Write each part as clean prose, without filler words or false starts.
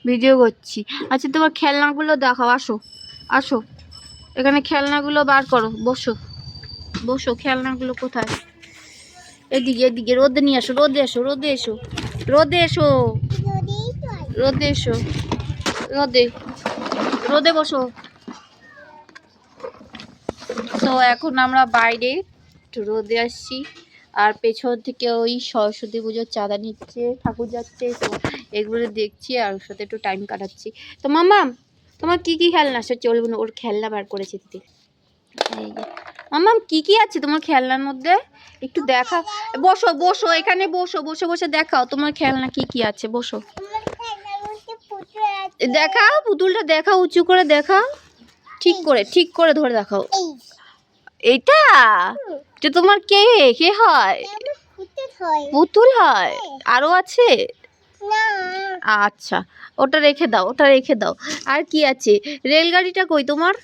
Video করছি। আচ্ছা তোমার খেলনাগুলো দেখাও, আসো আসো, এখানে খেলনাগুলো বার করো, বসো বসো। খেলনাগুলো কোথায়? এদিকে এদিকে, রোদে নিয়ে আসো, রোদে এসো, রোদে এসো, রোদে এসো, রোদে এসো, রোদে রোদে বসো। তো এখন আমরা বাইরে একটু রোদে আসছি, আর পেছন থেকে ওই সরস্বতী পুজোর চাঁদা নিচ্ছে, ঠাকুর যাচ্ছে, তো এগুলো দেখছি আর ওর সাথে একটু টাইম কাটাচ্ছি। তো মাম্মা তোমার কি কি খেলনা আছে? চলবে না, ওর খেলনা বার করেছে দিদি। মাম্মা কি কি আছে তোমার খেলনার মধ্যে? একটু দেখা, বসো বসো, এখানে বসো, বসে বসে দেখাও তোমার খেলনা কি কি আছে, বসো। দেখাও পুতুলটা, দেখাও, উঁচু করে দেখাও, ঠিক করে ধরে দেখাও। এইটা যে তোমার কে কে হয়? পুতুল হয়। আরো আছে? আচ্ছা, ওটা রেখে দাও, ওটা রেখে দাও। আর কি আছে? রেলগাড়িটা কই তোমার?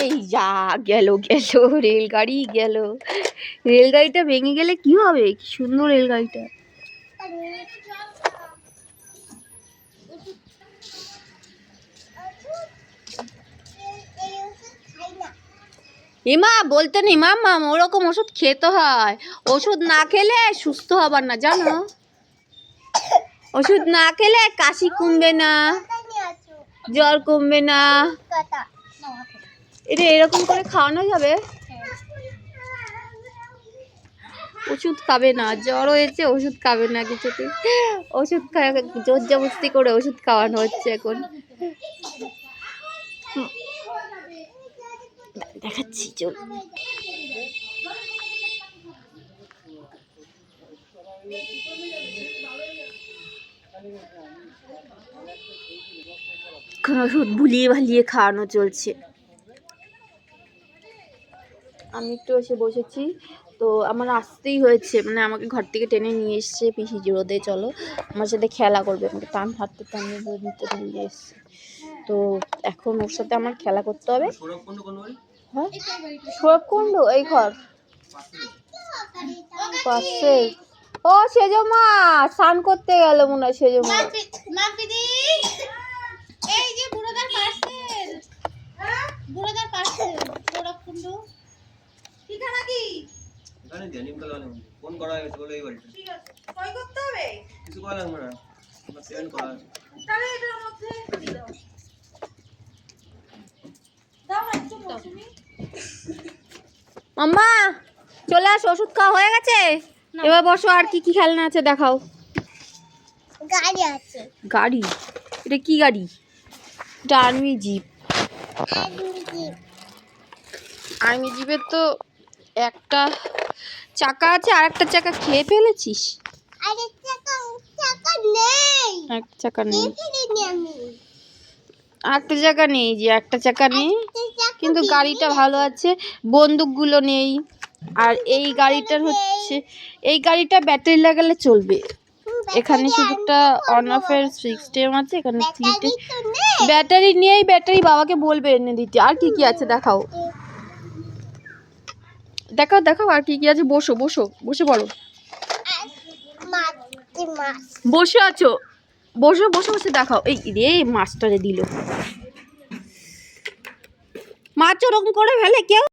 এই যা, গেল গেল, রেলগাড়ি গেল। রেলগাড়িটা ভেঙে গেলে কি হবে? কি সুন্দর রেলগাড়িটা। এমা বলতে নেই মাম্মা, ওরকম ওষুধ খেতে হয়, ওষুধ না খেলে সুস্থ হবার না, জানো? ওষুধ না খেলে কাশি কমবে না, জ্বর কমবে না। এটা এরকম করে খাওয়ানো যাবে? ওষুধ খাবে না, জ্বর হয়েছে, ওষুধ খাবে না কিছুতে। ওষুধ খাওয়া জোর জবরদস্তি করে ওষুধ খাওয়ানো হচ্ছে এখন। দেখাচ্ছি, চল। ওষুধ ভুলিয়ে ভালিয়ে খাওয়ানো চলছে। আমি একটু এসে বসেছি, তো আমার আসতেই হয়েছে, মানে আমাকে ঘর থেকে টেনে নিয়ে এসছে পিসি, রোদে চলো আমার সাথে খেলা করবে, আমাকে টান হাঁটতে টানিয়ে রোদে নিয়ে এসছে। তো এখন ওর সাথে আমার খেলা করতে হবে। হ্যাঁ, সৌরভকুণ্ড এই ঘর পাশে। ও সেজো মা স্নান করতে গেল মনে হয়, সেজো মা। ফোন করা হয়েছে বলে এই বাড়িটা ঠিক আছে, কই করতে হবে? কিছু করা লাগবে না, আমার সেভেন করা আছে। তাহলে এটার মধ্যে দি দাও, দাও না একটু মৌসুমি। মাম্মা চলে আসো, ওষুধ খাওয়া হয়ে গেছে, এবার বসো। আর কি কি খেলনা আছে দেখাও। গাড়ি আছে। গাড়ি? এটা কি গাড়ি? এটা আর্মি জিপ। আর্মি জিপের তো একটা চাকা আছে, আর একটা চাকা খেয়ে ফেলেছিস। একটা চাকা নেই, একটা চাকা নেই, যে একটা চাকা নেই, কিন্তু গাড়িটা ভালো আছে। বন্দুকগুলো নেই। আর এই গাড়িটার হচ্ছে, এই গাড়িটা ব্যাটারি লাগালে চলবে। এখানে শুধু একটা অন অফ এর সিস্টেম আছে, এখানে ব্যাটারি নেই, ব্যাটারি বাবাকে বলবে এনে দিতে। আর কি কি আছে দেখাও, দেখাও দেখাও, আর কি কি আছে। বসো বসো, বসে পড়ো, বসে আছো, বসে বসে বসে দেখাও। এই রে মাস্টারে দিল, মাছ ওরকম করে ফেলে কেউ?